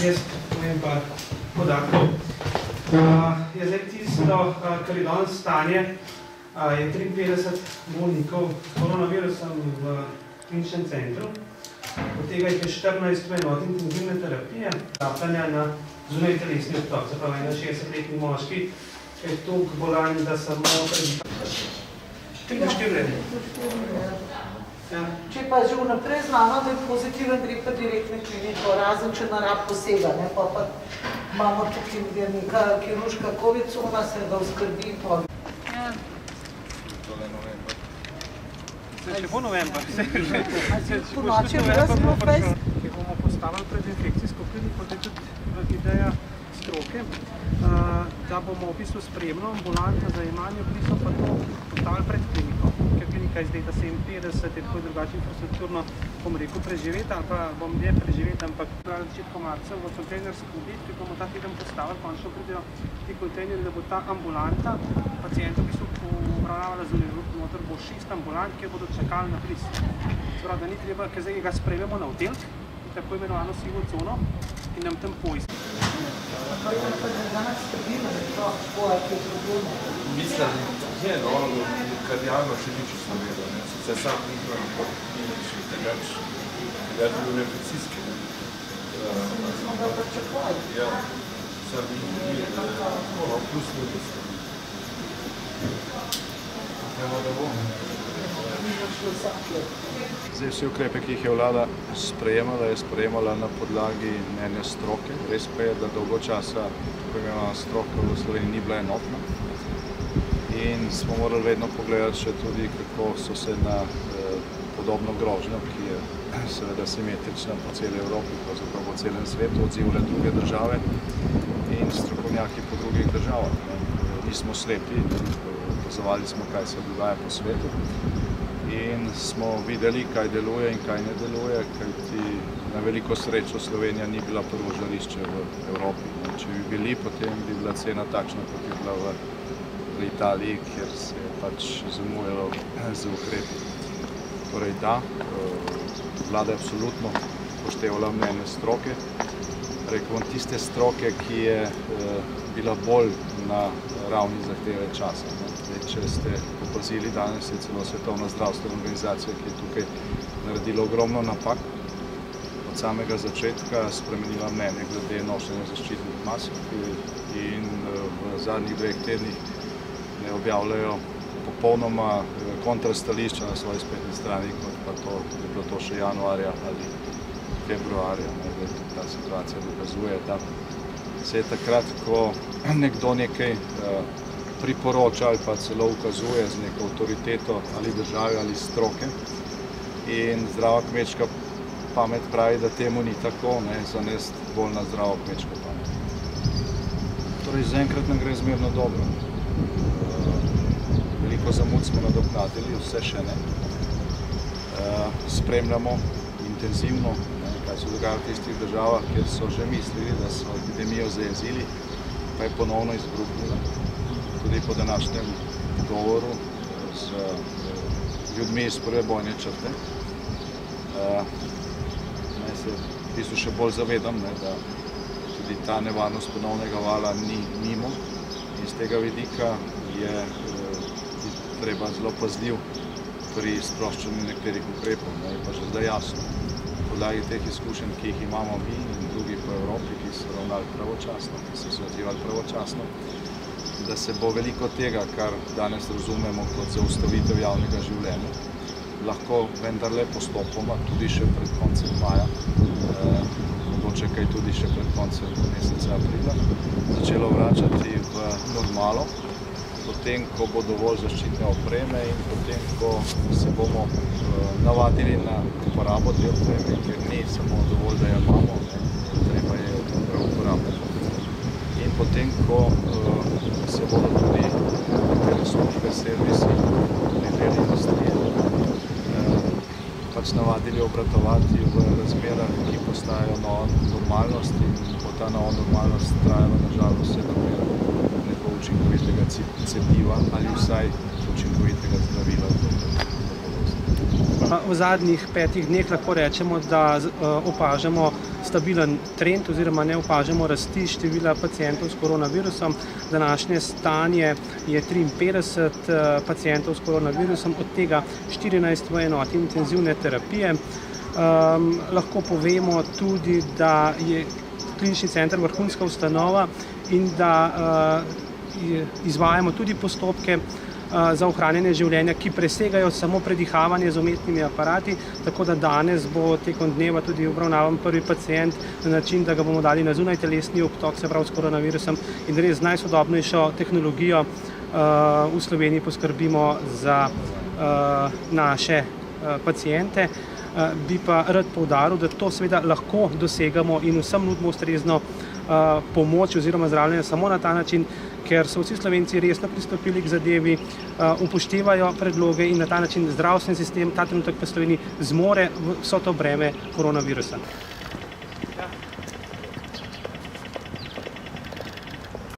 Jaz povem par podatkov. Je zdaj tisto, kar je danes stanje, je 53 bolnikov s koronavirusom v kliničnem centru. Od tega jih je 14 v enoti intenzivne terapije, zapljanja na zunaj telesni obtok, se pravi 61-letni moški, ki je toliko bolan, da samo Če pa že vnaprej znamo, da je pozitiven, gre pa direktno kliniko, razen če narab posega, pa imamo tukaj neka kirurška covid cona, se da oskrbi pa. Če bo november, Ponoči je bila zelo fejs. ki bomo postavili pred infekcijsko kliniko, to je tudi ideja stroke, da bomo v bistvu spremno ambulantno zajemanje blizu pa to postavili pred kliniko, ker klinika iz leta 57 je tako drugače infrastrukturno, bom rekel, preživeti ali pa bom dlje preživeti, ampak pravi začetku marca v kontejnerski objekt, ki bomo ta teden postavili, končno pridejo ti kontejneri, da bo ta ambulanta pacijenta v bistvu obravnavala zunaj, noter bo 6 ambulant, kjer bodo čakali na pris. Sprav, da ni treba, ker zdaj ga sprejmemo na oddelek, tako imenovano sivo cono in nam tam poisti. Pa je pa danes stabilno, to poja, ki je problem. Mislim, je dobro, kardijalno še nič uslovilo, sicer sam nikoli ni še tegač bil infekcijski. Smo ga pričakovali. Ja, sam ni plus minus. Nemo da bom. Zdaj, vse ukrepe, ki jih je vlada sprejemala na podlagi mnenja stroke. Res pa je, da dolgo časa stroka v Sloveniji ni bila enotna. In smo morali vedno pogledati še tudi, kako so se na podobno grožnjo, ki je seveda simetrična po celi Evropi, pravzaprav po celem svetu, odzivale druge države in strokovnjaki po drugih državah. Nismo slepi, opazovali smo, kaj se dogaja po svetu in smo videli, kaj deluje in kaj ne deluje, kajti na veliko srečo Slovenija ni bila prvo žarišče v Evropi. Če bi bili, potem bi bila cena takšna, kot je bila v Italiji, kjer se je pač zamujalo z ukrepi. Torej da, vlada je absolutno upoštevala mnenje stroke. Rekel bom tiste stroke, ki je bila bolj na ravni zahteve časa. Če ste opazili, danes je celo Svetovna zdravstvena organizacija, ki je tukaj naredila ogromno napak. Od samega začetka spremenila mnenje glede nošenja zaščitnih mask in v zadnjih 2 tednih ne objavljajo popolnoma kontrastališča na svoji spletni strani, kot pa to je bilo to še januarja ali februarja. Ta situacija dokazuje, da se je takrat, ko nekdo nekaj priporoča ali pa celo ukazuje z neko avtoriteto ali države ali stroke in zdrava kmečka pamet pravi, da temu ni tako, zanesti bolj na zdravo kmečko pamet. Torej, zaenkrat nam gre zmerno dobro. Veliko zamud smo nadoknadili, vse še ne. Spremljamo intenzivno, kaj se dogaja v tistih državah, kjer so že mislili, da so epidemijo zajezili, pa je ponovno izbruhnila. Tudi po današnjem govoru z ljudmi iz prve bojne črte. Se v bistvu še bolj zavedam, da tudi ta nevarnost ponovnega vala ni mimo in z tega vidika je treba zelo pazljiv pri sproščanju nekaterih ukrepov. Je pa že zdaj jasno, na podlagi teh izkušenj, ki jih imamo mi in drugi po Evropi, ki so ravnali pravočasno, ki so se odzivali pravočasno, da se bo veliko tega, kar danes razumemo kot zaustavitev javnega življenja, lahko vendarle postopoma, tudi še pred koncem maja, mogoče kaj tudi še pred koncem meseca aprila, začelo vračati v normalo, potem, ko bo dovolj zaščitne opreme in potem, ko se bomo navadili na uporabo te opreme, ker ni samo dovolj, da jo imamo, treba je prav uporabljati. In potem, ko se bodo tudi nekatere službe, servisi, tudi del industrije, pač navadili obratovati v razmerah, ki postajajo nova normalnost in bo ta nova normalnost trajala nažalost vse dokler ne bo učinkovitega cepiva ali vsaj učinkovitega zdravila. V zadnjih 5 dneh lahko rečemo, da opažamo stabilen trend oziroma ne opažamo rasti števila pacientov s koronavirusom. Današnje stanje je 53 pacientov s koronavirusom, od tega 14 v enoti intenzivne terapije. Lahko povemo tudi, da je klinični center vrhunska ustanova in da izvajamo tudi postopke za ohranjanje življenja, ki presegajo samo predihavanje z umetnimi aparati, tako da danes bo tekom dneva tudi obravnavan prvi pacient na način, da ga bomo dali na zunajtelesni obtok, se pravi s koronavirusom, in res z najsodobnejšo tehnologijo v Sloveniji poskrbimo za naše paciente. Bi pa rad poudaril, da to seveda lahko dosegamo in vsem nudimo ustrezno pomoč oziroma zdravljenje samo na ta način, ker so vsi Slovenci resno pristopili k zadevi, upoštevajo predloge in na ta način zdravstveni sistem ta trenutek v Sloveniji zmore vso to breme koronavirusa.